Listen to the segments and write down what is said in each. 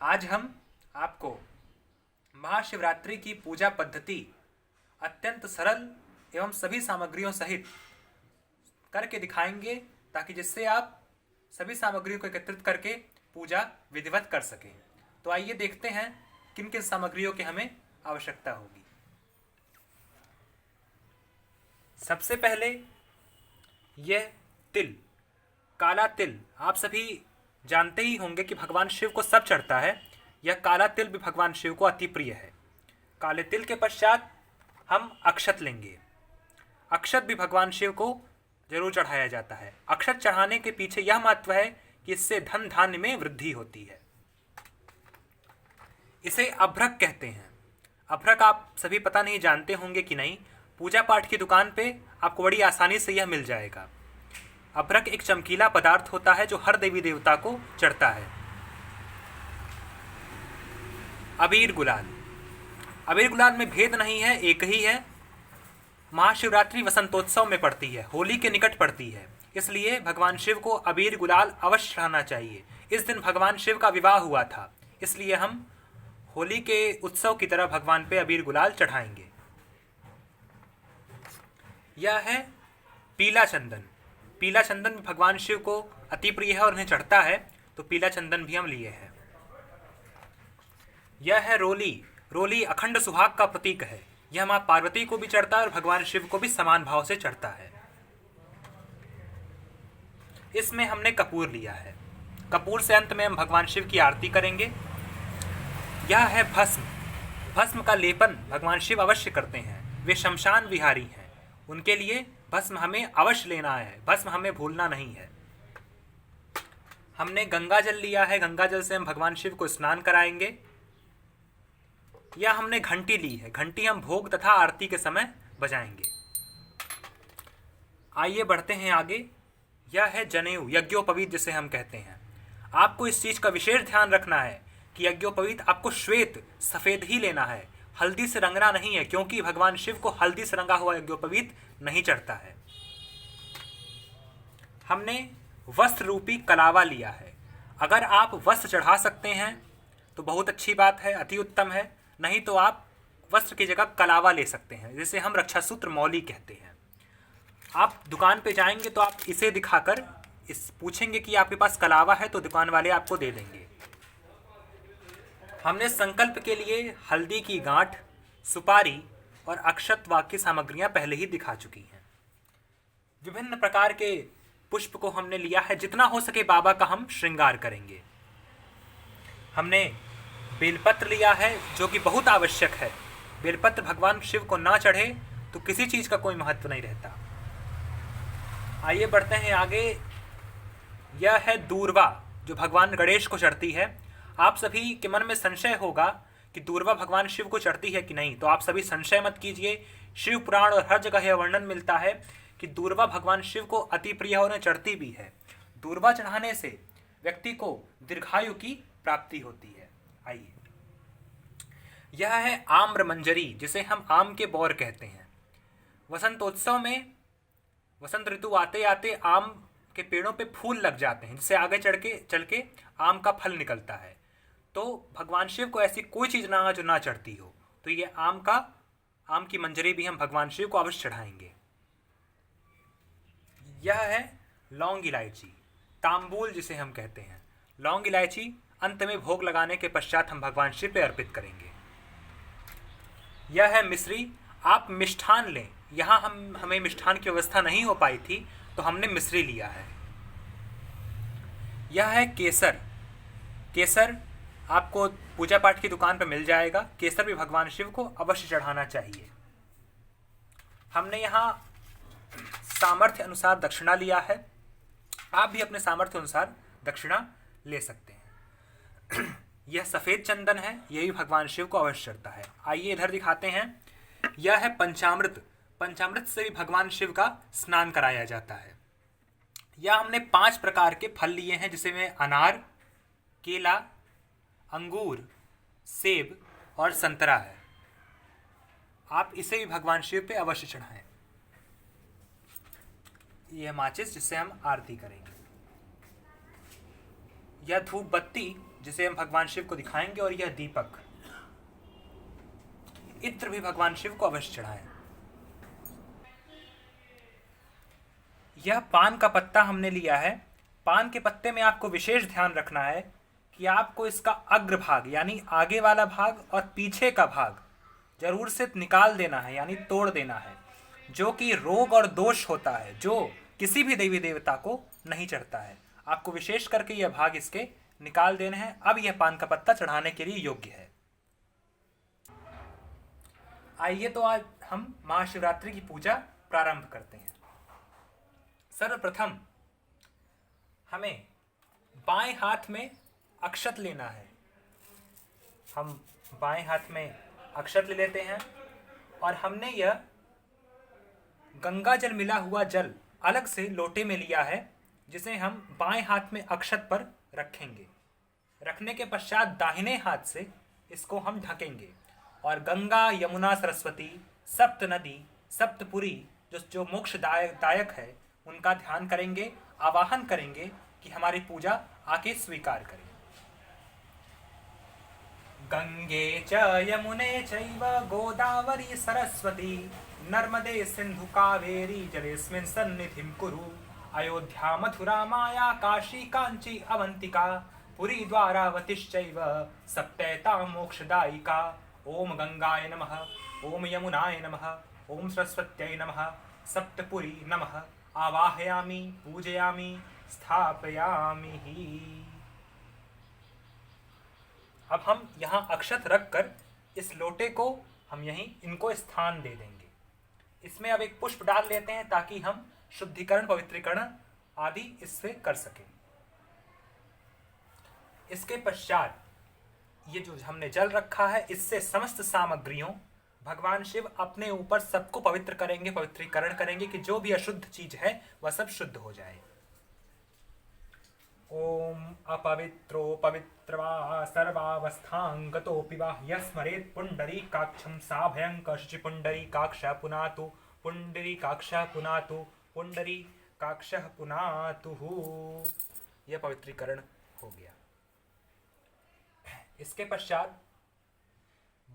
आज हम आपको महाशिवरात्रि की पूजा पद्धति अत्यंत सरल एवं सभी सामग्रियों सहित करके दिखाएंगे, ताकि जिससे आप सभी सामग्रियों को एकत्रित करके पूजा विधिवत कर सकें। तो आइए देखते हैं किन किन सामग्रियों की हमें आवश्यकता होगी। सबसे पहले यह तिल, काला तिल आप सभी जानते ही होंगे कि भगवान शिव को सब चढ़ता है। यह काला तिल भी भगवान शिव को अति प्रिय है। काले तिल के पश्चात हम अक्षत लेंगे। अक्षत भी भगवान शिव को जरूर चढ़ाया जाता है। अक्षत चढ़ाने के पीछे यह महत्व है कि इससे धन धान्य में वृद्धि होती है। इसे अभ्रक कहते हैं। अभ्रक आप सभी पता नहीं जानते होंगे कि नहीं, पूजा पाठ की दुकान पे आपको बड़ी आसानी से यह मिल जाएगा। अभ्रक एक चमकीला पदार्थ होता है जो हर देवी देवता को चढ़ता है। अबीर गुलाल, अबीर गुलाल में भेद नहीं है, एक ही है। महाशिवरात्रि वसंतोत्सव में पड़ती है, होली के निकट पड़ती है, इसलिए भगवान शिव को अबीर गुलाल अवश्य चढ़ाना चाहिए। इस दिन भगवान शिव का विवाह हुआ था, इसलिए हम होली के उत्सव की तरह भगवान पे अबीर गुलाल चढ़ाएंगे। यह है पीला चंदन। पीला चंदन भगवान शिव को अति प्रिय है और उन्हें चढ़ता है, तो पीला चंदन भी हम लिए हैं। यह है रोली। रोली अखंड सुहाग का प्रतीक है। यह मां पार्वती को भी चढ़ता है और भगवान शिव को भी समान भाव से चढ़ता है। इसमें हमने कपूर लिया है। कपूर से अंत में हम भगवान शिव की आरती करेंगे। यह है भस्म। भस्म का लेपन भगवान शिव अवश्य करते हैं, वे शमशान विहारी हैं, उनके लिए भस्म हमें अवश्य लेना है, भस्म हमें भूलना नहीं है। हमने गंगा जल लिया है, गंगा जल से हम भगवान शिव को स्नान कराएंगे। यह हमने घंटी ली है, घंटी हम भोग तथा आरती के समय बजाएंगे। आइए बढ़ते हैं आगे। यह है जनेऊ, यज्ञोपवीत जिसे हम कहते हैं। आपको इस चीज का विशेष ध्यान रखना है कि यज्ञोपवीत आपको श्वेत सफेद ही लेना है, हल्दी से रंगना नहीं है, क्योंकि भगवान शिव को हल्दी से रंगा हुआ यज्ञोपवीत नहीं चढ़ता है। हमने वस्त्र रूपी कलावा लिया है। अगर आप वस्त्र चढ़ा सकते हैं तो बहुत अच्छी बात है, अति उत्तम है, नहीं तो आप वस्त्र की जगह कलावा ले सकते हैं, जिसे हम रक्षा सूत्र मौली कहते हैं। आप दुकान पे जाएंगे तो आप इसे दिखाकर इस पूछेंगे कि आपके पास कलावा है, तो दुकान वाले आपको दे देंगे। हमने संकल्प के लिए हल्दी की गांठ, सुपारी और अक्षत वाक्य की सामग्रियां पहले ही दिखा चुकी हैं। विभिन्न प्रकार के पुष्प को हमने लिया है, जितना हो सके बाबा का हम श्रृंगार करेंगे। हमने बेलपत्र लिया है, जो कि बहुत आवश्यक है। बेलपत्र भगवान शिव को ना चढ़े तो किसी चीज का कोई महत्व नहीं रहता। आइए बढ़ते हैं आगे। यह है दूर्वा, जो भगवान गणेश को चढ़ती है। आप सभी के मन में संशय होगा कि दूर्वा भगवान शिव को चढ़ती है कि नहीं, तो आप सभी संशय मत कीजिए। शिव पुराण और हर जगह यह वर्णन मिलता है कि दूर्वा भगवान शिव को अति प्रिय और उन्हें चढ़ती भी है। दूर्वा चढ़ाने से व्यक्ति को दीर्घायु की प्राप्ति होती है। आइए, यह है आम्र मंजरी, जिसे हम आम के बौर कहते हैं। वसंतोत्सव में वसंत ऋतु आते आते आम के पेड़ों पे फूल लग जाते हैं, जिससे आगे चल के आम का फल निकलता है। तो भगवान शिव को ऐसी कोई चीज ना जो ना चढ़ती हो, तो ये आम की मंजरी भी हम भगवान शिव को अवश्य चढ़ाएंगे। यह है लौंग इलायची, तांबूल जिसे हम कहते हैं। लौंग इलायची अंत में भोग लगाने के पश्चात हम भगवान शिव पे अर्पित करेंगे। यह है मिश्री। आप मिष्ठान लें, यहाँ हमें मिष्ठान की व्यवस्था नहीं हो पाई थी, तो हमने मिश्री लिया है। यह है केसर। केसर आपको पूजा पाठ की दुकान पर मिल जाएगा। केसर भी भगवान शिव को अवश्य चढ़ाना चाहिए। हमने यहाँ सामर्थ्य अनुसार दक्षिणा लिया है। आप भी अपने सामर्थ्य अनुसार दक्षिणा ले सकते हैं। यह सफेद चंदन है, यह भी भगवान शिव को अवश्य चढ़ता है। आइए इधर दिखाते हैं। यह है पंचामृत। पंचामृत से भी भगवान शिव का स्नान कराया जाता है। यह हमने 5 प्रकार के फल लिए हैं, जिसमें अनार, केला, अंगूर, सेब और संतरा है। आप इसे भी भगवान शिव पे अवश्य चढ़ाएं। यह माचिस, जिससे हम आरती करेंगे। यह धूप बत्ती जिसे हम भगवान शिव को दिखाएंगे, और यह दीपक, इत्र भी भगवान शिव को अवश्य चढ़ाएं। यह पान का पत्ता हमने लिया है। पान के पत्ते में आपको विशेष ध्यान रखना है कि आपको इसका अग्रभाग यानी आगे वाला भाग और पीछे का भाग जरूर से निकाल देना है, यानी तोड़ देना है, जो कि रोग और दोष होता है, जो किसी भी देवी देवता को नहीं चढ़ता है। आपको विशेष करके यह भाग इसके निकाल देने हैं। अब यह पान का पत्ता चढ़ाने के लिए योग्य है। आइए तो आज हम महाशिवरात्रि की पूजा प्रारंभ करते हैं। सर्वप्रथम हमें बाएं हाथ में अक्षत लेना है। हम बाएं हाथ में अक्षत ले लेते हैं और हमने यह गंगा जल मिला हुआ जल अलग से लोटे में लिया है, जिसे हम बाएं हाथ में अक्षत पर रखेंगे। रखने के पश्चात दाहिने हाथ से इसको हम ढकेंगे और गंगा, यमुना, सरस्वती, सप्त नदी, सप्तपुरी जो मोक्षदायक है उनका ध्यान करेंगे, आवाहन करेंगे कि हमारी पूजा आके स्वीकार करें। गंगे च यमुने चैव गोदावरी सरस्वती नर्मदे सिंधु कावेरी जलेस्मिन् सन्निधिं कुरु। अयोध्या मथुरा माया काशी कांची अवंतिका पुरी द्वारावतिश्चैव सप्तैता मोक्षदायिका। ओम गंगाय नमः, ओम यमुनाय नमः, ओम सरस्वत्यै नमः, सप्तपुरी नमः। आवाहयामि, पूजयामि, स्थापयामि ही। अब हम यहाँ अक्षत रखकर इस लोटे को हम यहीं इनको स्थान दे देंगे। इसमें अब एक पुष्प डाल लेते हैं ताकि हम शुद्धिकरण, पवित्रीकरण आदि इससे कर सकें। इसके पश्चात ये जो हमने जल रखा है, इससे समस्त सामग्रियों भगवान शिव अपने ऊपर सबको पवित्र करेंगे, पवित्रीकरण करेंगे कि जो भी अशुद्ध चीज है वह सब शुद्ध हो जाए। ओम अपवित्रो पवित्रवा सर्वावस्थांगतोऽपि वा यस्मरेत् पुंडरीकाक्षं साभयंक शुचिपुंडरीकाक्षः पुनातु, पुंडरीकाक्षः पुनातु, पुंडरीकाक्षः पुनातु। यह पवित्रीकरण हो गया। इसके पश्चात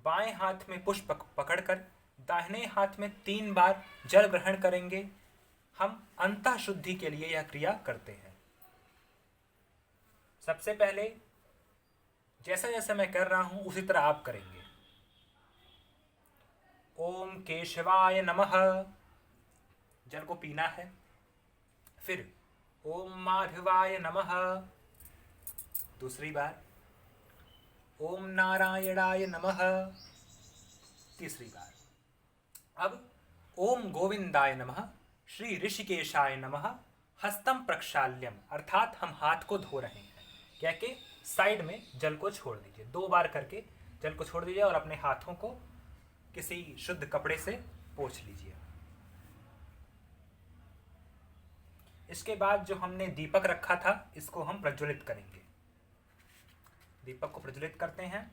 बाएं हाथ में पुष्प पकड़कर दाहिने हाथ में 3 बार जल ग्रहण करेंगे। हम अंतः शुद्धि के लिए यह क्रिया करते हैं। सबसे पहले जैसा जैसा मैं कर रहा हूं उसी तरह आप करेंगे। ओम केशवाय नमः, जल को पीना है। फिर ओम माधवाय नमः, दूसरी बार। ओम नारायणाय नमः, तीसरी बार। अब ओम गोविंदाय नमः, श्री ऋषिकेशाय नमः, हस्तम प्रक्षाल्यम, अर्थात हम हाथ को धो रहे हैं। क्या के साइड में जल को छोड़ दीजिए, 2 बार करके जल को छोड़ दीजिए और अपने हाथों को किसी शुद्ध कपड़े से पोंछ लीजिए। इसके बाद जो हमने दीपक रखा था इसको हम प्रज्वलित करेंगे। दीपक को प्रज्वलित करते हैं।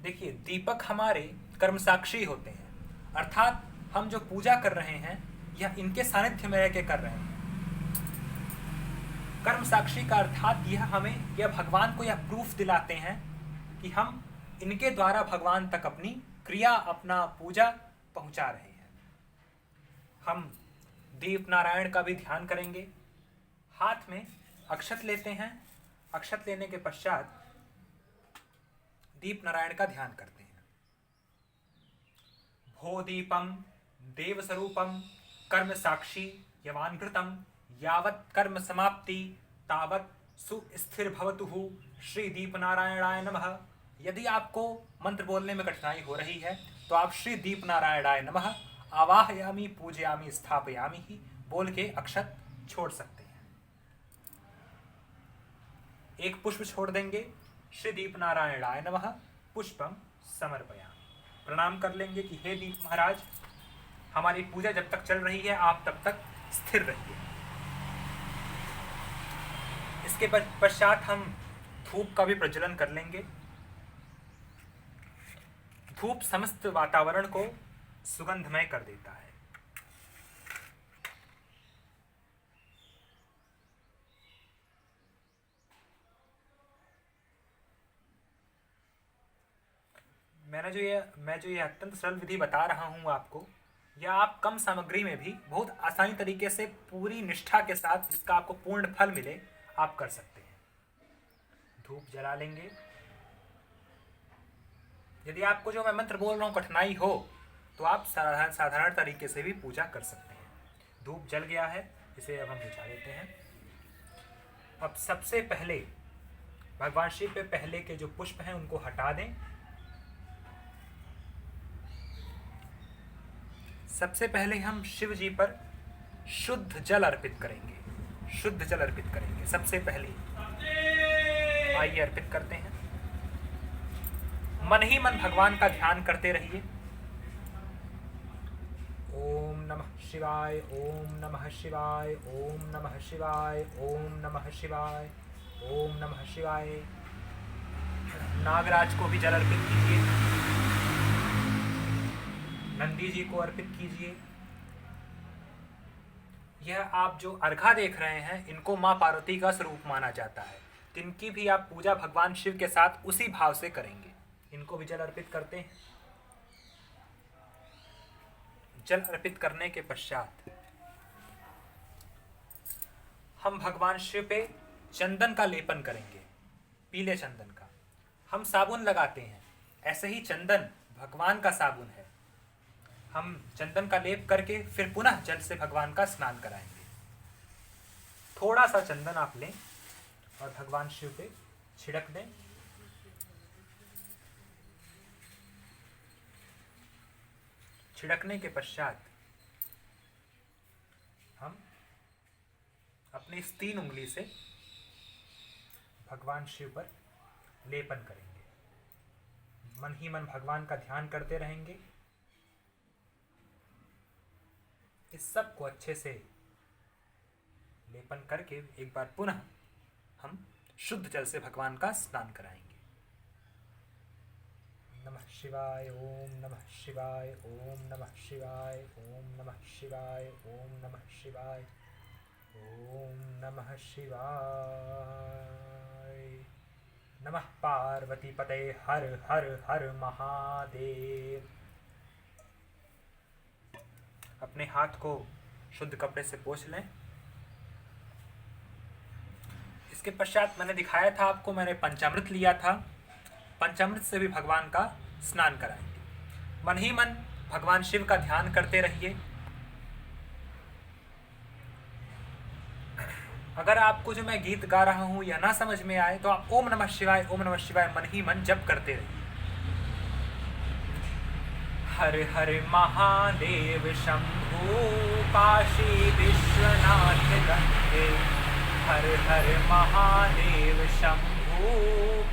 देखिए, दीपक हमारे कर्म साक्षी होते हैं, अर्थात हम जो पूजा कर रहे हैं यह इनके सानिध्य में रह के कर रहे हैं। कर्म साक्षी का अर्थात यह भगवान को यह प्रूफ दिलाते हैं कि हम इनके द्वारा भगवान तक अपनी क्रिया, अपना पूजा पहुंचा रहे हैं। हम दीप नारायण का भी ध्यान करेंगे। हाथ में अक्षत लेते हैं। अक्षत लेने के पश्चात दीप नारायण का ध्यान करते हैं। भो दीपम देव स्वरूपम कर्म साक्षी यवानघृतम यावत् कर्म समाप्ति तावत् सुस्थिर भवतु श्री दीप नारायणाय नमः। यदि आपको मंत्र बोलने में कठिनाई हो रही है तो आप श्री दीप नारायणाय नमः आवाहयामि, पूजयामि, स्थापयामि ही बोल के अक्षत छोड़ सकते हैं। एक पुष्प छोड़ देंगे। श्री दीप नारायणाय नमः पुष्पम समर्पयामि। प्रणाम कर लेंगे कि हे दीप महाराज, हमारी पूजा जब तक चल रही है आप तब तक स्थिर रहिए। इसके पश्चात हम धूप का भी प्रज्वलन कर लेंगे। धूप समस्त वातावरण को सुगंधमय कर देता है। मैं जो ये अत्यंत सरल विधि बता रहा हूँ आपको, यह आप कम सामग्री में भी बहुत आसानी तरीके से पूरी निष्ठा के साथ जिसका आपको पूर्ण फल मिले आप कर सकते हैं। धूप जला लेंगे। यदि आपको जो मैं मंत्र बोल रहा हूँ कठिनाई हो तो आप साधारण तरीके से भी पूजा कर सकते हैं। धूप जल गया है, इसे अब हम बुझा लेते हैं। अब सबसे पहले भगवान शिव पे पहले के जो पुष्प हैं उनको हटा दें। सबसे पहले हम शिव जी पर शुद्ध जल अर्पित करेंगे। शुद्ध जल अर्पित करेंगे सबसे पहले। आइए अर्पित करते हैं। मन ही मन भगवान का ध्यान करते रहिए। ओम नमः शिवाय, ओम नमः शिवाय, ओम नमः शिवाय, ओम नमः शिवाय, ओम नमः शिवाय। नागराज को भी जल अर्पित कीजिए। नंदी जी को अर्पित कीजिए। यह आप जो अर्घा देख रहे हैं इनको मां पार्वती का स्वरूप माना जाता है। इनकी भी आप पूजा भगवान शिव के साथ उसी भाव से करेंगे। इनको भी जल अर्पित करते हैं। जल अर्पित करने के पश्चात हम भगवान शिव पे चंदन का लेपन करेंगे, पीले चंदन का। हम साबुन लगाते हैं, ऐसे ही चंदन भगवान का साबुन है। हम चंदन का लेप करके फिर पुनः जल से भगवान का स्नान कराएंगे। थोड़ा सा चंदन आप लें और भगवान शिव पे छिड़क दें। छिड़कने के पश्चात हम अपनी इस 3 उंगली से भगवान शिव पर लेपन करेंगे। मन ही मन भगवान का ध्यान करते रहेंगे। इस सब को अच्छे से लेपन करके एक बार पुनः हम शुद्ध जल से भगवान का स्नान कराएंगे। नमः शिवाय, ओम नमः शिवाय, ओम नमः शिवाय, ओम नमः शिवाय, ओम नमः शिवाय, ओम नमः शिवाय। नमः पार्वती पते हर हर हर महादेव। अपने हाथ को शुद्ध कपड़े से पोंछ लें। इसके पश्चात मैंने दिखाया था आपको, मैंने पंचामृत लिया था। पंचामृत से भी भगवान का स्नान कराएंगे। मन ही मन भगवान शिव का ध्यान करते रहिए। अगर आपको जो मैं गीत गा रहा हूं यह ना समझ में आए तो आप ओम नमः शिवाय, ओम नमः शिवाय मन ही मन जप करते रहिए। हर हर महादेव शंभु काशी विश्वनाथ गंगे। हर हर महादेव शंभु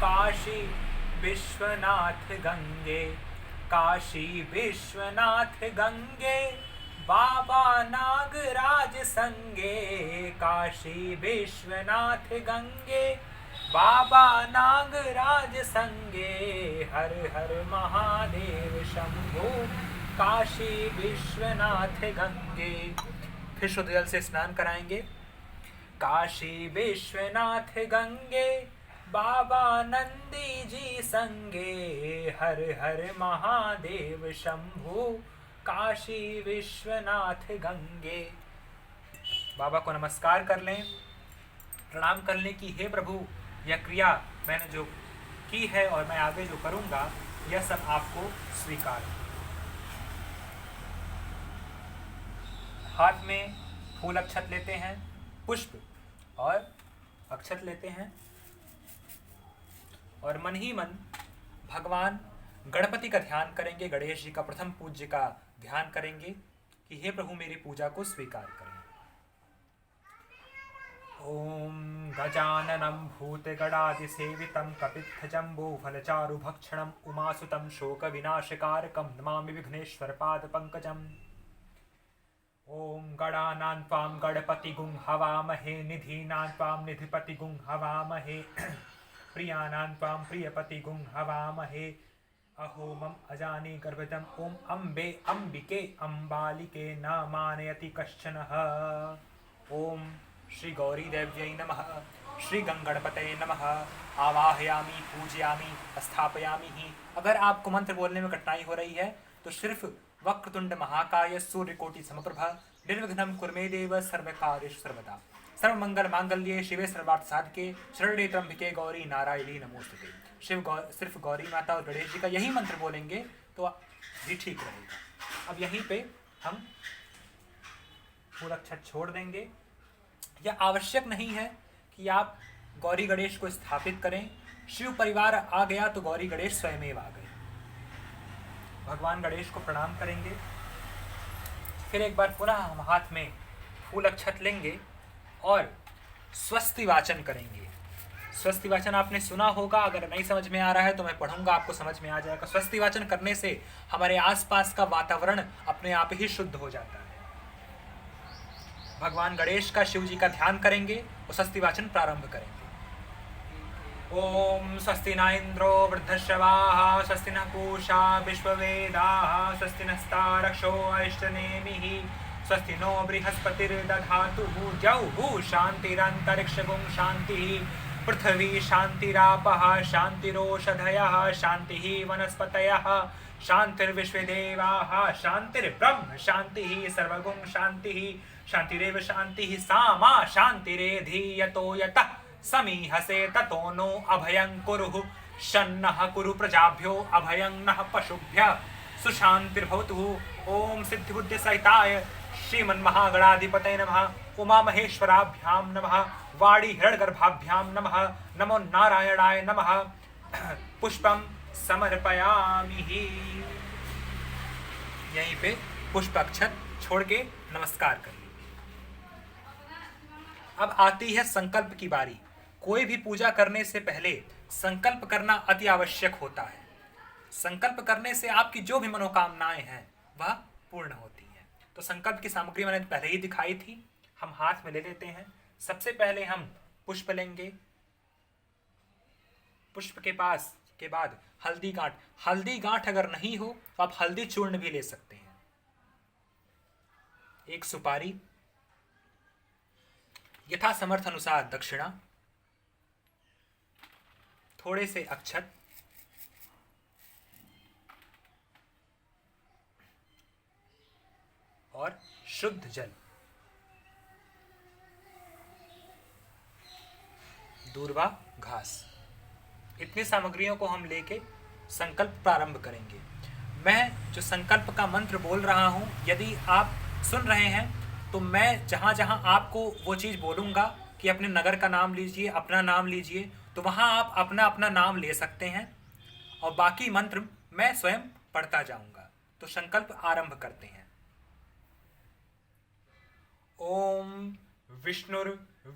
काशी विश्वनाथ गंगे। काशी विश्वनाथ गंगे बाबा नागराज संगे। काशी विश्वनाथ गंगे बाबा नागराज संगे। हर हर महादेव शंभो काशी विश्वनाथ गंगे। फिर शुद्ध जल से स्नान कराएंगे। काशी विश्वनाथ गंगे बाबा नंदी जी संगे। हर हर महादेव शंभो काशी विश्वनाथ गंगे। बाबा को नमस्कार कर लें, प्रणाम कर लें कि हे प्रभु यह क्रिया मैंने जो की है और मैं आगे जो करूंगा यह सब आपको स्वीकार है। हाथ में फूल अक्षत लेते हैं, पुष्प और अक्षत लेते हैं और मन ही मन भगवान गणपति का ध्यान करेंगे। गणेश जी का, प्रथम पूज्य का ध्यान करेंगे कि हे प्रभु मेरी पूजा को स्वीकार करें। ओम गजाननं भूतगणादिसेवितं कपित्थजम्बूफलचारुभक्षणम् उमासुतं शोकविनाशकारकं नमामि विघ्नेश्वरपादपङ्कजम्। ओम गणानां त्वां गणपतिगुं हवामहे, निधीनां त्वां निधिपतिगुं हवामहे, प्रियानां त्वां प्रियपतिगुं हवामहे, अहोमम अजानी गर्भजम ओम अम्बे अम्बिके अम्बालिके न मानयति कश्चनः। ओम श्री गौरी देव्यै नमः। श्री गंगणपतये नमः। आवाहयामि पूजयामि स्थापयामि ही। अगर आपको मंत्र बोलने में कठिनाई हो रही है तो सिर्फ वक्रतुंड महाकाय सूर्यकोटि समप्रभा निर्विघ्नं कुर्मे देव सर्वकार्येषु सर्वदा सर्वमंगल मांगल्ये शिवे सर्वार्थ साधके शरण्ये त्र्यंबके गौरी नारायणी नमोस्तुते। सिर्फ गौरी माता और गणेश जी का यही मंत्र बोलेंगे तो भी ठीक रहेगा। अब यहीं पे हम पूरा छत छोड़ देंगे। यह आवश्यक नहीं है कि आप गौरी गणेश को स्थापित करें। शिव परिवार आ गया तो गौरी गणेश स्वयं आ गए। भगवान गणेश को प्रणाम करेंगे। फिर एक बार पुनः हम हाथ में फूल अक्षत लेंगे और स्वस्ति वाचन करेंगे। स्वस्ति वाचन आपने सुना होगा, अगर नहीं समझ में आ रहा है तो मैं पढ़ूंगा, आपको समझ में आ जाएगा। स्वस्ति वाचन करने से हमारे आसपास का वातावरण अपने आप ही शुद्ध हो जाता है। भगवान गणेश का, शिव जी का ध्यान करेंगे और स्वस्ति वाचन प्रारंभ करेंगे। ओम स्वस्ति न इंद्रो वृद्धश्रवाः स्वस्ति न पूषा विश्ववेदाः स्वस्ति नस्तारक्षो अरिष्टनेमिः स्वस्ति नो बृहस्पतिर्दधातु द्यौः शान्तिरन्तरिक्षगुं शान्तिः पृथ्वी शान्तिरापः शान्तिरोषधयः शान्तिः वनस्पतयः शान्तिर्विश्वदेवाः शान्तिर्ब्रह्म शान्तिः सर्वगुं शान्तिः शान्तिरेव शान्तिः सा मा शान्तिरेधि यतो यतः समीहसे ततो नो अभयं कुरुः शन्नः कुरु प्रजाभ्यो अभयं नः पशुभ्यः सुशान्तिर्भवतु। ओम सिद्धिबुद्धिसहिताय श्रीमन्महागणाधिपतये नमः। उमा महेश्वराभ्यां नमः। वाणी हिरण्यगर्भाभ्यां नमः। नमो नारायणाय नमः। पुष्पं समर्पयामि। यहीं पे पुष्प अक्षत छोड़ के नमस्कार करिए। अब आती है संकल्प की बारी। कोई भी पूजा करने से पहले संकल्प करना अति आवश्यक होता है। संकल्प करने से आपकी जो भी मनोकामनाएं हैं वह पूर्ण होती हैं। तो संकल्प की सामग्री मैंने पहले ही दिखाई थी, हम हाथ में ले लेते हैं। सबसे पहले हम पुष्प लेंगे। पुष्प के बाद हल्दी गांठ। हल्दी गांठ अगर नहीं हो तो आप हल्दी चूर्ण भी ले सकते हैं। एक सुपारी, यथा समर्थ अनुसार दक्षिणा, थोड़े से अक्षत, और शुद्ध जल। दूर्वा घास। इतनी सामग्रियों को हम लेके संकल्प प्रारंभ करेंगे। मैं जो संकल्प का मंत्र बोल रहा हूं, यदि आप सुन रहे हैं तो मैं जहां जहां आपको वो चीज बोलूंगा कि अपने नगर का नाम लीजिए, अपना नाम लीजिए, तो वहां आप अपना अपना नाम ले सकते हैं और बाकी मंत्र मैं स्वयं पढ़ता जाऊंगा। तो संकल्प आरंभ करते हैं। ओम विष्णुर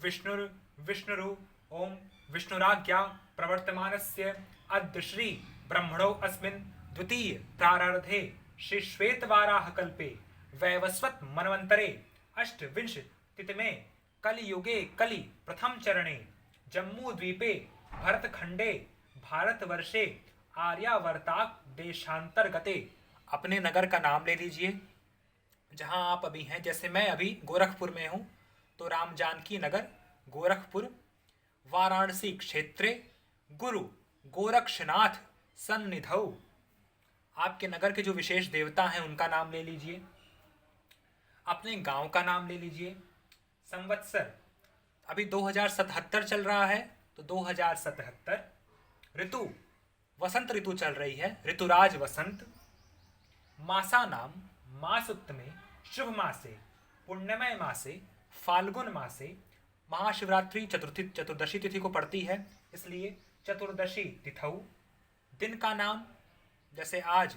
विष्णुर विष्णुरु ओम विष्णुराज्ञा प्रवर्तमानस्य अद्य श्री ब्रह्मणो अस्मिन् द्वितीय प्रारब्धे श्री श्वेतवाराह कल्पे वैवस्वत मनवंतरे अष्टविंशतितमे कलियुगे कलि प्रथम चरणे जम्मू द्वीपे भरतखंडे भारतवर्षे आर्यावर्ताक देशांतर्गते। अपने नगर का नाम ले लीजिए जहां आप अभी हैं। जैसे मैं अभी गोरखपुर में हूं तो राम जानकी नगर गोरखपुर। वाराणसी क्षेत्रे गुरु गोरक्षनाथ सन्निधौ। आपके नगर के जो विशेष देवता हैं उनका नाम ले लीजिए। अपने गांव का नाम ले लीजिए। संवत्सर अभी 2077 चल रहा है तो 2077। ऋतु वसंत ऋतु चल रही है, ऋतुराज वसंत। मासा नाम मासुत्तमे शुभ मासे पुण्यमय मासे फाल्गुन मासे। महाशिवरात्रि चतुर्दशी तिथि को पड़ती है, इसलिए चतुर्दशी तिथौ। दिन का नाम, जैसे आज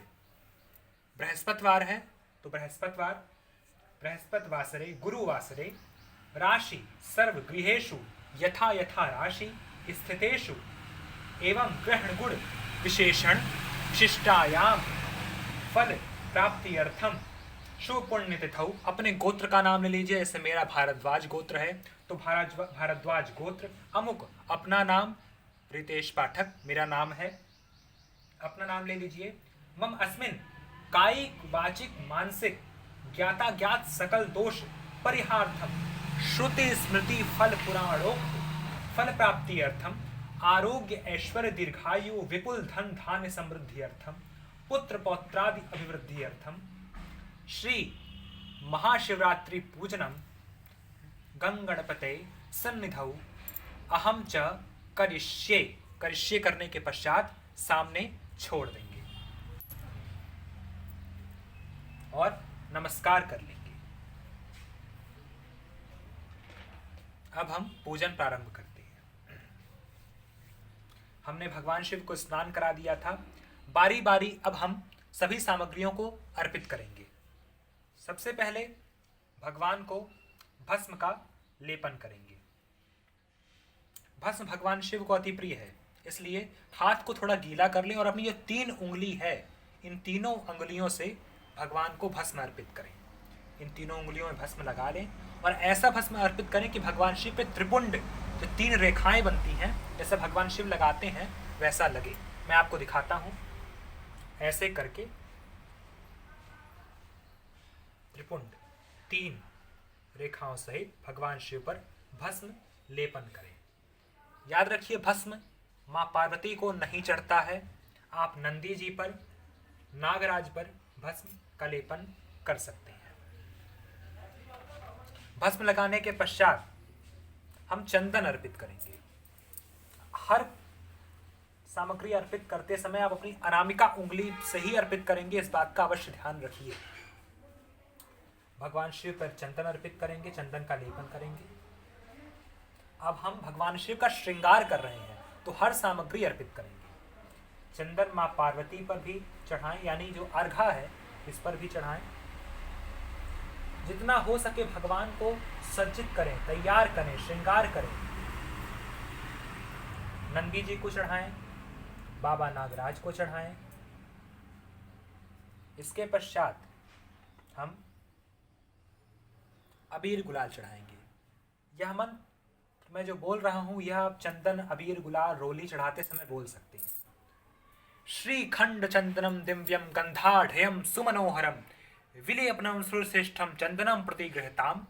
बृहस्पतिवार है तो बृहस्पतिवार, बृहस्पतिवासरे गुरुवासरे। राशि सर्व गृहेषु यथा यथा राशि स्थितेषु एवं ग्रहण गुण विशेषण विशिष्टायाम फल प्राप्ति अर्थम शुभ पुण्य तिथौ। अपने गोत्र का नाम ले लीजिए। जैसे मेरा भारद्वाज गोत्र है तो भारद्वाज गोत्र। अमुक अपना नाम रितेश पाठक मेरा नाम है। अपना नाम ले लीजिए। मम अस्मिन कायिक वाचिक मानसिक ज्ञाता ज्ञात सकल दोष परिहार्थम श्रुति स्मृति फल पुराणोक्त फल प्राप्ति अर्थम आरोग्य ऐश्वर्य दीर्घायु विपुल धन धान्य समृद्धि अर्थम पुत्र पौत्रादि अभिवृद्धि अर्थम श्री महाशिवरात्रि पूजनम गंगणपते सन्निधौ अहम च करिष्ये। करिष्ये करने के पश्चात सामने छोड़ देंगे और नमस्कार कर लेंगे। अब हम पूजन प्रारंभ करते हैं। हमने भगवान शिव को स्नान करा दिया था। बारी बारी अब हम सभी सामग्रियों को अर्पित करेंगे। सबसे पहले भगवान को भस्म का लेपन करेंगे। भस्म भगवान शिव को अति प्रिय है, इसलिए हाथ को थोड़ा गीला कर लें और अपनी जो 3 उंगली है, इन तीनों उंगलियों से भगवान को भस्म अर्पित करें। इन तीनों उंगलियों में भस्म लगा लें और ऐसा भस्म अर्पित करें कि भगवान शिव पे त्रिपुंड जो 3 रेखाएं बनती हैं, जैसे भगवान शिव लगाते हैं वैसा लगे। मैं आपको दिखाता हूं। ऐसे करके त्रिपुंड 3 रेखाओं सहित भगवान शिव पर भस्म लेपन करें। याद रखिए, भस्म मां पार्वती को नहीं चढ़ता है। आप नंदी जी पर, नागराज पर भस्म का लेपन कर सकते हैं। भस्म लगाने के पश्चात हम चंदन अर्पित करेंगे। हर सामग्री अर्पित करते समय आप अपनी अनामिका उंगली से ही अर्पित करेंगे, इस बात का अवश्य ध्यान रखिए। भगवान शिव पर चंदन अर्पित करेंगे, चंदन का लेपन करेंगे। अब हम भगवान शिव का श्रृंगार कर रहे हैं तो हर सामग्री अर्पित करेंगे। चंदन मां पार्वती पर भी चढ़ाएं, यानी जो अर्घा है इस पर भी चढ़ाएं। जितना हो सके भगवान को सज्जित करें, तैयार करें, श्रृंगार करें। नंदी जी को चढ़ाएं, बाबा नागराज को चढ़ाएं। इसके पश्चात हम अबीर गुलाल चढ़ाएंगे। यह मंत्र मैं जो बोल रहा हूं, यह आप चंदन, अबीर, गुलाल, रोली चढ़ाते समय बोल सकते हैं। श्रीखंड चंदनम दिव्यम गंधाढ़यम सुमनोहरम विलेपनम सुरश्रेष्ठम चंदनम प्रतिगृहताम।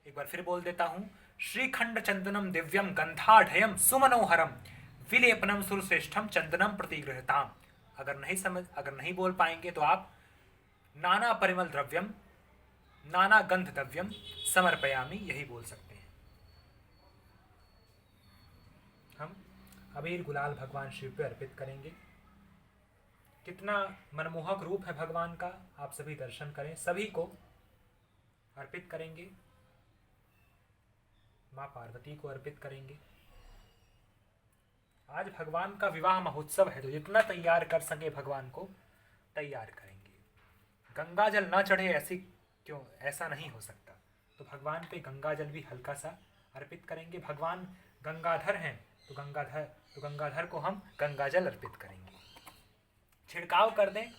एक बार फिर बोल देता हूं। श्रीखंड चंदनम दिव्यम गंधाढ़यम सुमनोहरम विलेपनम सुरश्रेष्ठम चंदनम प्रतिगृहताम। अगर नहीं बोल पाएंगे तो आप नाना परिमल द्रव्यम नाना गंध द्रव्यम समर्पयामि, यही बोल सकते हैं। हम अबीर गुलाल भगवान शिव पे अर्पित करेंगे। कितना मनमोहक रूप है भगवान का, आप सभी दर्शन करें। सभी को अर्पित करेंगे। मां पार्वती को अर्पित करेंगे। आज भगवान का विवाह महोत्सव है, तो जितना तैयार कर सके भगवान को तैयार करेंगे। गंगा जल ना चढ़े ऐसा नहीं हो सकता, तो भगवान पे गंगा जल भी हल्का सा अर्पित करेंगे। भगवान गंगाधर हैं तो गंगाधर को हम गंगा जल अर्पित करेंगे, छिड़काव कर दें।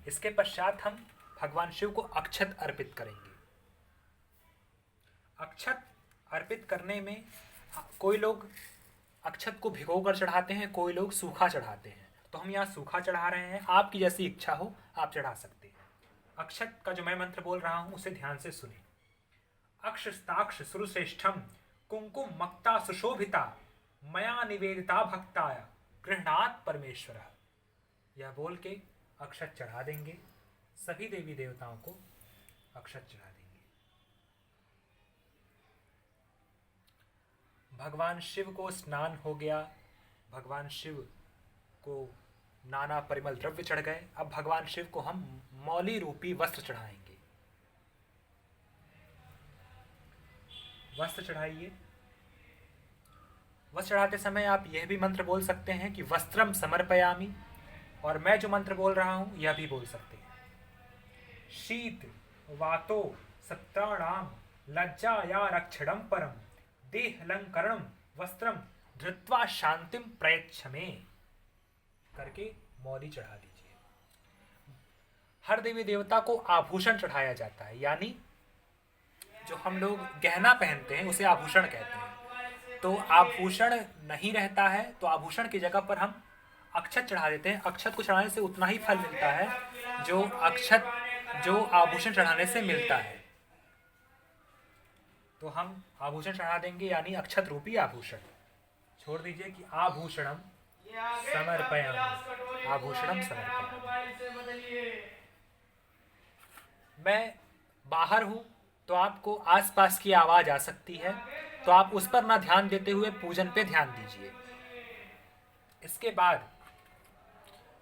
इसके पश्चात हम भगवान शिव को अक्षत अर्पित करेंगे। अक्षत अर्पित करने में कोई लोग अक्षत को भिगोकर चढ़ाते हैं, कोई लोग सूखा चढ़ाते हैं। तो हम यहाँ सूखा चढ़ा रहे हैं। आपकी जैसी इच्छा हो आप चढ़ा सकते हैं। अक्षत का जो मैं मंत्र बोल रहा हूं उसे ध्यान से सुने। अक्षस्ताक्ष सुरश्रेष्ठम कुंकुम मक्ता सुशोभिता मया निवेदिता भक्ताय गृहणात परमेश्वर। यह बोल के अक्षत चढ़ा देंगे। सभी देवी देवताओं को अक्षत चढ़ा देंगे। भगवान शिव को स्नान हो गया। भगवान शिव को नाना परिमल द्रव्य चढ़ गए। अब भगवान शिव को हम मौली रूपी वस्त्र चढ़ाएंगे। वस्त्र चढ़ाइए। वस्त्र चढ़ाते समय आप यह भी मंत्र बोल सकते हैं कि वस्त्रम समर्पयामि, और मैं जो मंत्र बोल रहा हूं यह भी बोल सकते हैं। शीत वातो सत्राणाम लज्जाया रक्षणम परम देहलंकरणम वस्त्रम धृत्वा शांतिम प्रयच्छमे करके मौली चढ़ा दीजिए। हर देवी देवता को आभूषण चढ़ाया जाता है, यानी जो हम लोग गहना पहनते हैं उसे आभूषण कहते हैं। तो आभूषण नहीं रहता है तो आभूषण की जगह पर हम अक्षत चढ़ा देते हैं। अक्षत को चढ़ाने से उतना ही फल मिलता है जो आभूषण चढ़ाने से मिलता है। तो हम आभूषण चढ़ा देंगे, यानी अक्षत रूपी आभूषण। छोड़ दीजिए कि आभूषणम समर्पयामि, आभूषणम समर्पयामि। मैं बाहर हूं तो आपको आसपास की आवाज आ सकती है, तो आप उस पर ना ध्यान देते हुए पूजन पे ध्यान दीजिए। इसके बाद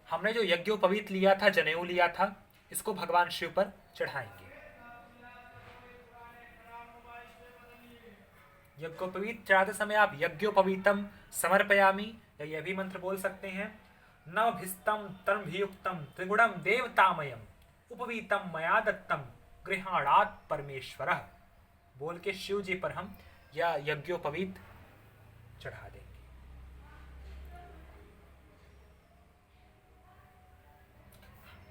हमने जो यज्ञोपवीत लिया था, जनेऊ लिया था, इसको भगवान शिव पर चढ़ाएंगे। यज्ञोपवीत चढ़ाते समय आप यज्ञोपवीतम समर्पयामि या यह भी मंत्र बोल सकते हैं। नवभिस्तम तन्भियुक्तम त्रिगुणम देवतामयम उपवीतम मया दत्तम गृहाणात् परमेश्वरः बोल के शिव जी पर हम यह यज्ञोपवीत चढ़ा देंगे।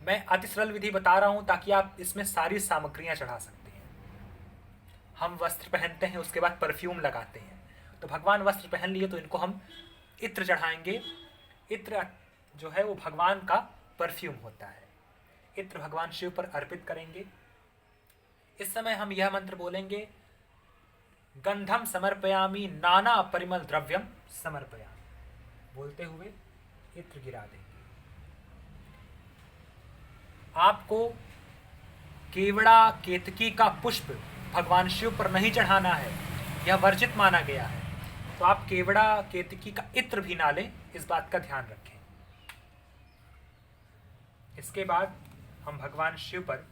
मैं अति सरल विधि बता रहा हूं ताकि आप इसमें सारी सामग्रियां चढ़ा सकते हैं। हम वस्त्र पहनते हैं, उसके बाद परफ्यूम लगाते हैं, तो भगवान वस्त्र पहन लिए तो इनको हम इत्र चढ़ाएंगे। इत्र जो है वो भगवान का परफ्यूम होता है। इत्र भगवान शिव पर अर्पित करेंगे। इस समय हम यह मंत्र बोलेंगे, गंधम समर्पयामि नाना परिमल द्रव्यम समर्पयामि। बोलते हुए इत्र गिरा देंगे। आपको केवड़ा केतकी का पुष्प भगवान शिव पर नहीं चढ़ाना है, यह वर्जित माना गया है। तो आप केवड़ा केतकी का इत्र भी ना लें, इस बात का ध्यान रखें। इसके बाद हम भगवान शिव पर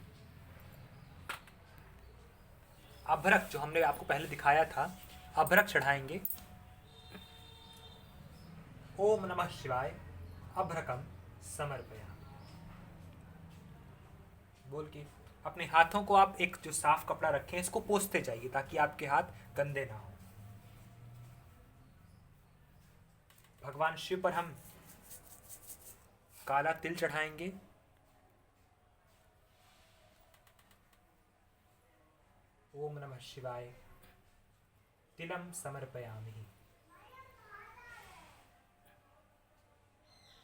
अभ्रक, जो हमने आपको पहले दिखाया था, अभ्रक चढ़ाएंगे। ओम नमः शिवाय अभ्रकम समर्पयामि बोल के अपने हाथों को आप एक जो साफ कपड़ा रखें, इसको पोंछते जाइए ताकि आपके हाथ गंदे ना हो। भगवान शिव पर हम काला तिल चढ़ाएंगे। ओम नमः शिवाय तिलम समर्पयामि।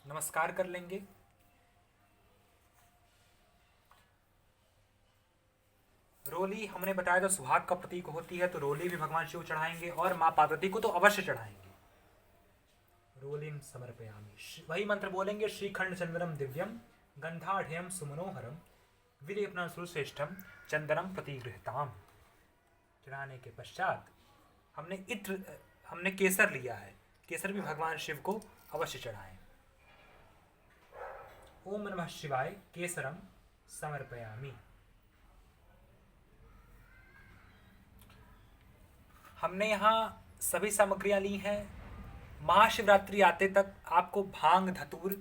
नमस्कार कर लेंगे। रोली हमने बताया था सुहाग का प्रतीक होती है, तो रोली भी भगवान शिव चढ़ाएंगे और माँ पार्वती को तो अवश्य चढ़ाएंगे। रोलिम समर्पयामि। वही मंत्र बोलेंगे, श्रीखंड चंद्रम दिव्यम गंधाढ़यम सुमनोहरम विलेपना सुश्रेष्ठम चंदनम प्रतिगृहताम। चढ़ाने के पश्चात हमने केसर लिया है, केसर भी भगवान शिव को अवश्य चढ़ाएं। ओम नमः शिवाय केसरम समर्पयामि। हमने यहाँ सभी सामग्रियां ली हैं। महाशिवरात्रि आते तक आपको भांग, धतूर,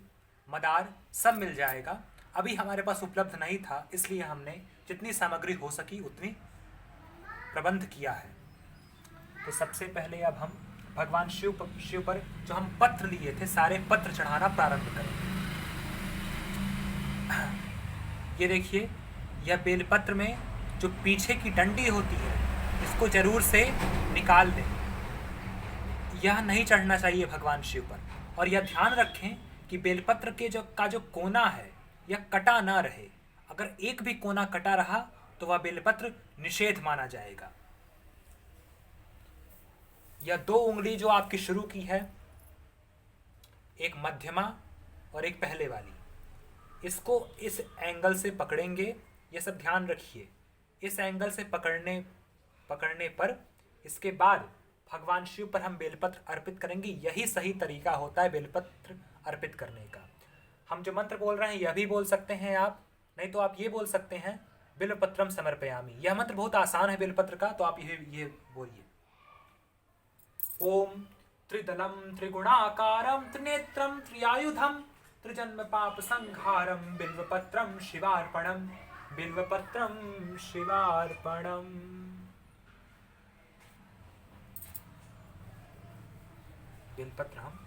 मदार सब मिल जाएगा। अभी हमारे पास उपलब्ध नहीं था, इसलिए हमने जितनी सामग्री हो सकी उतनी प्रबंध किया है। तो सबसे पहले अब हम भगवान शिव पर जो हम पत्र लिए थे, सारे पत्र चढ़ाना प्रारंभ करेंगे। ये देखिए, यह बेलपत्र में जो पीछे की डंडी होती है, इसको जरूर से निकाल दें। यह नहीं चढ़ना चाहिए भगवान शिव पर। और यह ध्यान रखें कि बेलपत्र के जो कोना है, यह कटा ना रहे। अगर एक भी कोना कटा रहा तो वह बेलपत्र निषेध माना जाएगा। यह 2 उंगली जो आपकी शुरू की है, एक मध्यमा और एक पहले वाली, इसको इस एंगल से पकड़ेंगे। यह सब ध्यान रखिए। इस एंगल से पकड़ने पर इसके बाद भगवान शिव पर हम बेलपत्र अर्पित करेंगे। यही सही तरीका होता है बेलपत्र अर्पित करने का। हम जो मंत्र बोल रहे हैं यह भी बोल सकते हैं आप, नहीं तो आप ये बोल सकते हैं बिल्वपत्रम समर्पयामि। यह मंत्र बहुत आसान है बेलपत्र का, तो आप ये बोलिए। ओम त्रिदलम त्रिगुणाकारम त्रिनेत्रम त्रियायुधम त्रिजन्म पाप संहारम बिल्वपत्रम शिवार्पणम बिल्वपत्रम शिवार्पणम। बेलपत्र हम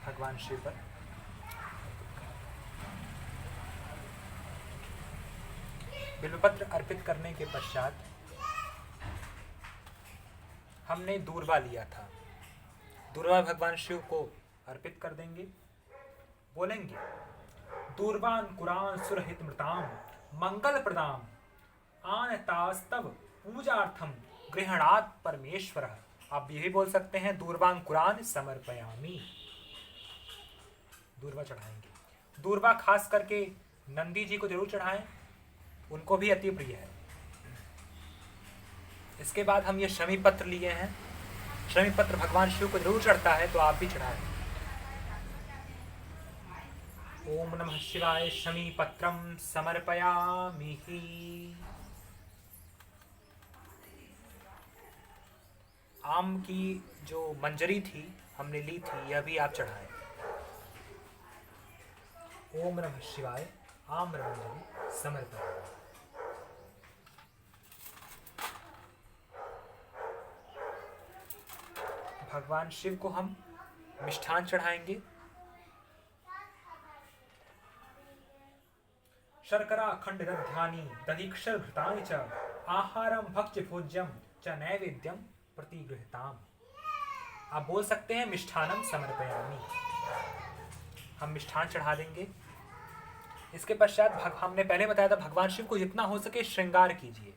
भगवान शिव पर बिल्वपत्र अर्पित करने के पश्चात हमने दूर्वा लिया था, दूर्वा भगवान शिव को अर्पित कर देंगे। बोलेंगे दूर्वान कुरान सुरहित मृताम मंगल प्रदाम आन तास्तव पूजार्थम गृहणात् परमेश्वर। आप ये भी बोल सकते हैं दूर्वान कुरान समर्पयामी, दूर्वा चढ़ाएंगे। दूर्वा खास करके नंदी जी को जरूर चढ़ाएं, उनको भी अति प्रिय है। इसके बाद हम ये शमी पत्र लिए हैं, शमी पत्र भगवान शिव को जरूर चढ़ता है, तो आप भी चढ़ाएं। ओम नमः शिवाय शमी पत्रम समर्पयामि। आम की जो मंजरी थी हमने ली थी, यह भी आप चढ़ाएं। ओम नमः शिवाय आम्रमंजरी समर्पयामि। भगवान शिव को हम मिष्ठान चढ़ाएंगे। शर्करा खंड दध्यानि दधीक्षर घृतानि च आहारम भक्ष्य भोज्यम च नैवेद्यम प्रतिगृहताम। आप बोल सकते हैं मिष्ठानम समर्पयामि, हम मिष्ठान चढ़ा देंगे। इसके पश्चात हमने पहले बताया था भगवान शिव को जितना हो सके श्रृंगार कीजिए,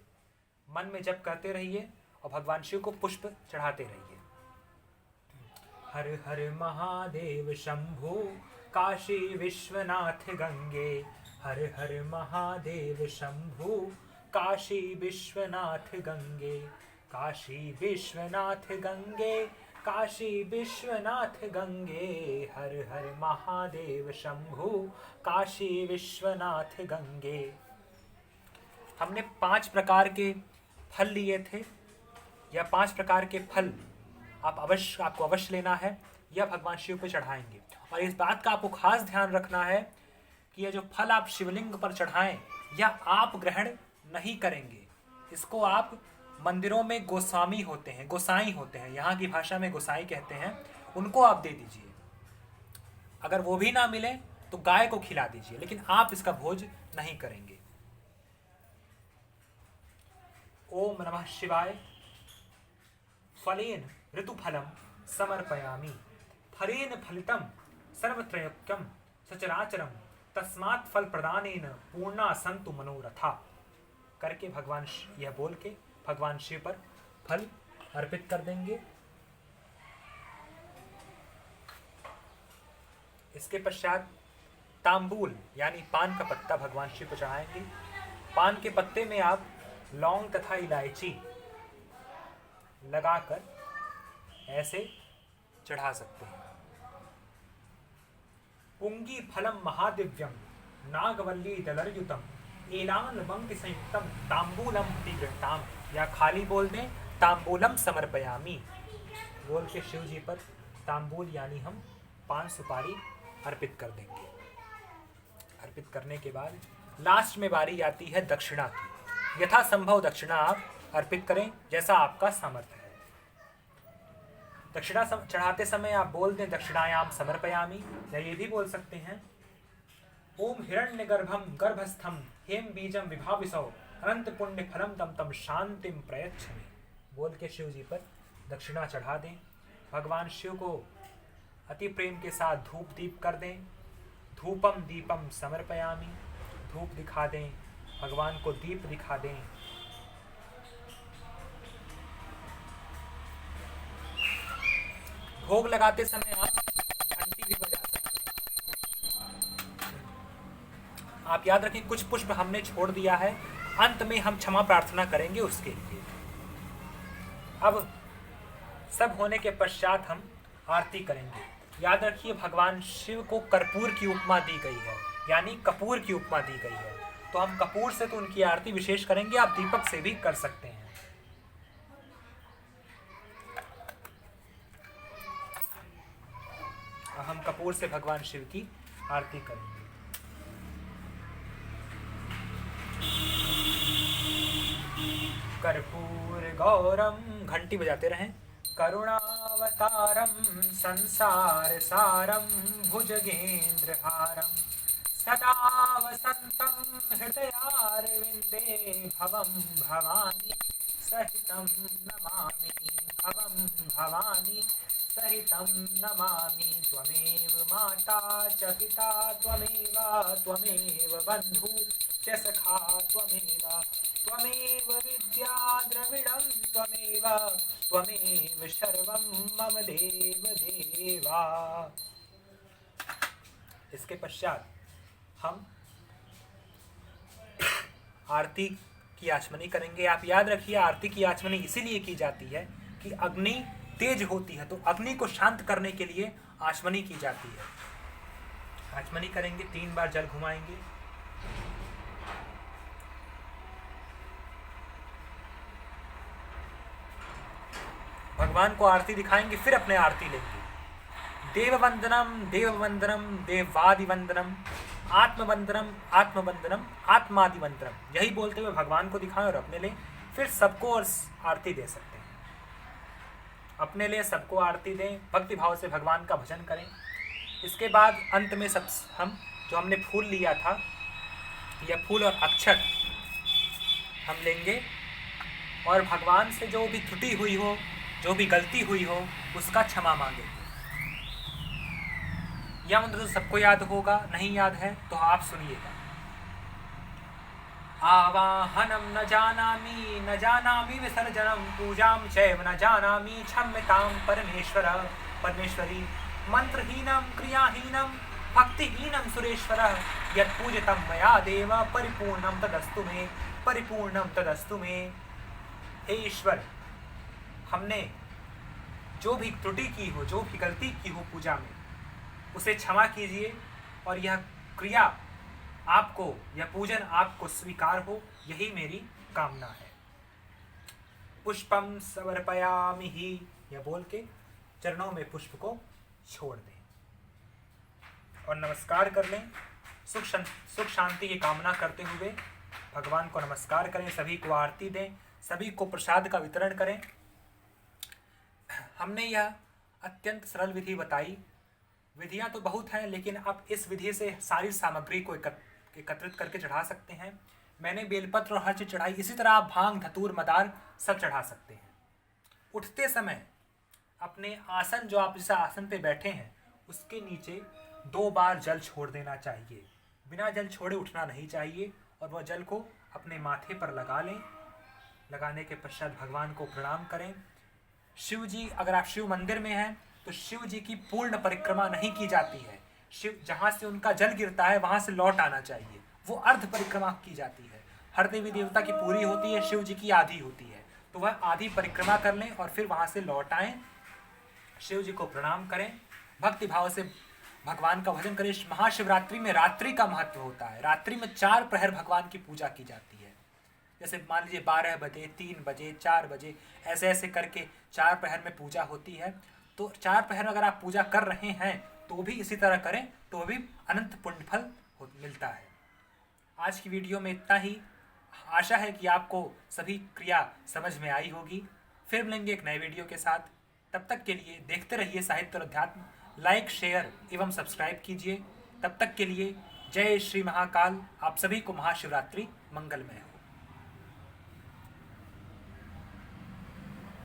मन में जप करते रहिए और भगवान शिव को पुष्प चढ़ाते रहिए। हर हर महादेव शंभो काशी विश्वनाथ गंगे, हर हर महादेव शंभो काशी विश्वनाथ गंगे, काशी विश्वनाथ गंगे, काशी विश्वनाथ गंगे, हर हर महादेव शंभो काशी विश्वनाथ गंगे। हमने 5 प्रकार के फल लिए थे, या 5 प्रकार के फल आपको अवश्य लेना है, यह भगवान शिव पे चढ़ाएंगे। और इस बात का आपको खास ध्यान रखना है कि यह जो फल आप शिवलिंग पर चढ़ाएं, यह आप ग्रहण नहीं करेंगे। इसको आप मंदिरों में गोस्वामी होते हैं, गोसाई होते हैं, यहाँ की भाषा में गोसाई कहते हैं, उनको आप दे दीजिए। अगर वो भी ना मिले तो गाय को खिला दीजिए, लेकिन आप इसका भोज नहीं करेंगे। ओम नमः शिवाय फलेन ऋतुफलम समर्पयामि, फलेन फलितम सर्वत्रैक्यम सचराचरम तस्मात् फल प्रदानेन पूर्णा संतु मनोरथा। करके भगवान यह बोल के भगवान शिव पर फल अर्पित कर देंगे। इसके पश्चात तांबूल यानी पान का पत्ता भगवान शिव को चढ़ाएंगे। पान के पत्ते में आप लौंग तथा इलायची लगाकर ऐसे चढ़ा सकते हैं। पुंगी फलम महादिव्यम नागवल्ली दलरयुतम एलान बंग संयुक्तम तांबूलम प्रतिगृहताम, या खाली बोल दें तांबूलम समर्पयामि। बोल के शिव जी पर तांबूल यानी हम पान सुपारी अर्पित कर देंगे। अर्पित करने के बाद लास्ट में बारी आती है दक्षिणा की। यथा संभव दक्षिणा आप अर्पित करें जैसा आपका सामर्थ्य है। दक्षिणा चढ़ाते समय आप बोल दें दक्षिणायाम समर्पयामि, या ये भी बोल सकते हैं ओम हिरण्यगर्भम गर्भस्थम हेम बीजम विभाविसौ अनंत पुण्य फलम तम तम शांतिम प्रयच्छमि। बोल के शिव जी पर दक्षिणा चढ़ा दें। भगवान शिव को अति प्रेम के साथ धूप दीप कर दें। धूपम दीपम समर्पयामि, धूप दिखा दें, भगवान को दीप दिखा दें। भोग लगाते समय आप घंटी भी बजा सकते हैं। आप याद रखें कुछ पुष्प हमने छोड़ दिया है, अंत में हम क्षमा प्रार्थना करेंगे उसके लिए। अब सब होने के पश्चात हम आरती करेंगे। याद रखिए भगवान शिव को कर्पूर की उपमा दी गई है, यानी कपूर की उपमा दी गई है, तो हम कपूर से तो उनकी आरती विशेष करेंगे, आप दीपक से भी कर सकते हैं। हम कपूर से भगवान शिव की आरती करेंगे। कर्पूर गौरम, घंटी बजाते रहें। करुणावतारम संसार सारम भुजगेंद्रहारम सदा वसंतम हृदयारविंदे भवम भवानी सहितं नमामि, भवम भवानी सहितं नमामि त्वमेव माता च पिता त्वमेव बन्धु च सखा त्वमेव विद्या द्रविणं त्वमेव सर्वं मम देव देवा। इसके पश्चात हम आरती की आचमनी करेंगे। आप याद रखिए, आरती की आचमनी इसीलिए की जाती है कि अग्नि तेज होती है, तो अग्नि को शांत करने के लिए आचमनी की जाती है। आचमनी करेंगे, 3 बार जल घुमाएंगे। भगवान को आरती दिखाएंगे, फिर अपने आरती लेंगे। देववंदनम देववंदनम देवादिवंदनम आत्मवंदनम आत्मवंदनम आत्मादिवंदनम, यही बोलते हुए भगवान को दिखाएं और अपने लिए फिर सबको और आरती दे सकते हैं। अपने लिए सबको आरती दें, भक्ति भाव से भगवान का भजन करें। इसके बाद अंत में सब हम जो हमने फूल लिया था, यह फूल और अक्षत हम लेंगे और भगवान से जो भी त्रुटि हुई हो, जो भी गलती हुई हो, उसका क्षमा मांगेंगे। यह मंत्र तो सबको याद होगा, नहीं याद है तो आप सुनिएगा। आवाहनम न जानामि विसर्जनम पूजां चैव न जानामि क्षम्यतां परमेश्वरी मंत्रहीनं क्रियाहीनं भक्तिहीनं सुरेश्वर यत्पूजितं मया देव परिपूर्णं तदस्तु मे। हे ईश्वर, हमने जो भी त्रुटि की हो, जो भी गलती की हो पूजा में, उसे क्षमा कीजिए और यह क्रिया आपको, यह पूजन आपको स्वीकार हो, यही मेरी कामना है। पुष्पम समर्पयामि ही, यह बोल के चरणों में पुष्प को छोड़ दें और नमस्कार कर लें। सुख शांति की कामना करते हुए भगवान को नमस्कार करें, सभी को आरती दें, सभी को प्रसाद का वितरण करें। हमने यह अत्यंत सरल विधि बताई। विधियां तो बहुत हैं, लेकिन आप इस विधि से सारी सामग्री को एकत्रित करके चढ़ा सकते हैं। मैंने बेलपत्र और हर चीज चढ़ाई, इसी तरह आप भांग धतूर मदार सब चढ़ा सकते हैं। उठते समय अपने आसन, जो आप जिस आसन पे बैठे हैं, उसके नीचे 2 बार जल छोड़ देना चाहिए। बिना जल छोड़े उठना नहीं चाहिए और वह जल को अपने माथे पर लगा लें। लगाने के पश्चात भगवान को प्रणाम करें। शिव जी, अगर आप शिव मंदिर में हैं तो शिव जी की पूर्ण परिक्रमा नहीं की जाती है। शिव जहाँ से उनका जल गिरता है वहाँ से लौट आना चाहिए, वो अर्ध परिक्रमा की जाती है। हर देवी देवता की पूरी होती है, शिव जी की आधी होती है, तो वह आधी परिक्रमा कर लें और फिर वहाँ से लौट आएँ। शिव जी को प्रणाम करें, भक्ति भाव से भगवान का भजन करें। महाशिवरात्रि में रात्रि का महत्व होता है। रात्रि में 4 प्रहर भगवान की पूजा की जाती है। जैसे मान लीजिए 12 बजे, 3 बजे, 4 बजे, ऐसे ऐसे करके 4 प्रहर में पूजा होती है। तो 4 प्रहर अगर आप पूजा कर रहे हैं तो भी इसी तरह करें, तो भी अनंत पुण्य फल मिलता है। आज की वीडियो में इतना ही। आशा है कि आपको सभी क्रिया समझ में आई होगी। फिर मिलेंगे एक नए वीडियो के साथ। तब तक के लिए देखते रहिए साहित्य और अध्यात्म। लाइक, शेयर एवं सब्सक्राइब कीजिए। तब तक के लिए जय श्री महाकाल। आप सभी को महाशिवरात्रि मंगलमय हो।